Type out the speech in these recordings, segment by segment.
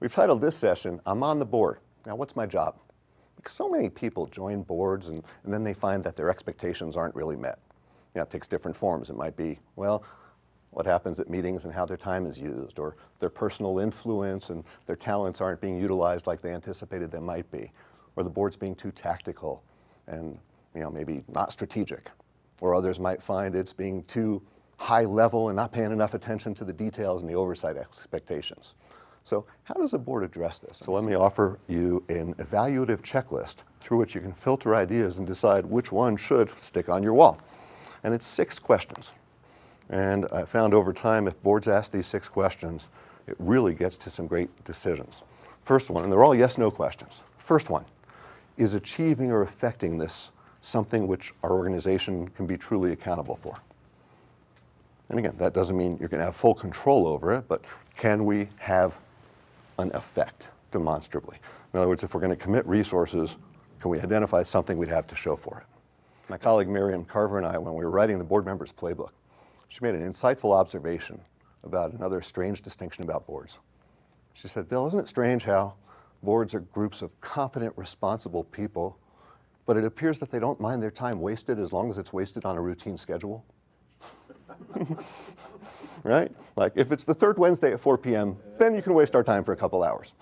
We've titled this session, I'm on the board. Now, what's my job? Because so many people join boards and then they find that their expectations aren't really met. You know, it takes different forms. It might be, well, what happens at meetings and how their time is used, or their personal influence and their talents aren't being utilized like they anticipated they might be, or the board's being too tactical and maybe not strategic, or others might find it's being too high level and not paying enough attention to the details and the oversight expectations. So how does a board address this? So let me offer you an evaluative checklist through which you can filter ideas and decide which one should stick on your wall. And it's 6 questions. And I found over time, if boards ask these 6 questions, it really gets to some great decisions. First one, and they're all yes-no questions. First one, is achieving or affecting this something which our organization can be truly accountable for? And again, that doesn't mean you're going to have full control over it, but can we have an effect demonstrably? In other words, if we're going to commit resources, can we identify something we'd have to show for it? My colleague Miriam Carver and I, when we were writing the board members playbook, she made an insightful observation about another strange distinction about boards. She said, Bill, isn't it strange how boards are groups of competent, responsible people, but it appears that they don't mind their time wasted as long as it's wasted on a routine schedule? Right? Like if it's the 3rd Wednesday at 4 p.m., then you can waste our time for a couple hours.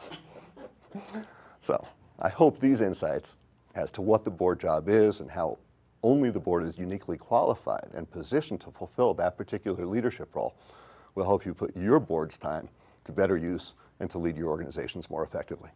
So I hope these insights as to what the board job is and how only the board is uniquely qualified and positioned to fulfill that particular leadership role will help you put your board's time to better use and to lead your organizations more effectively.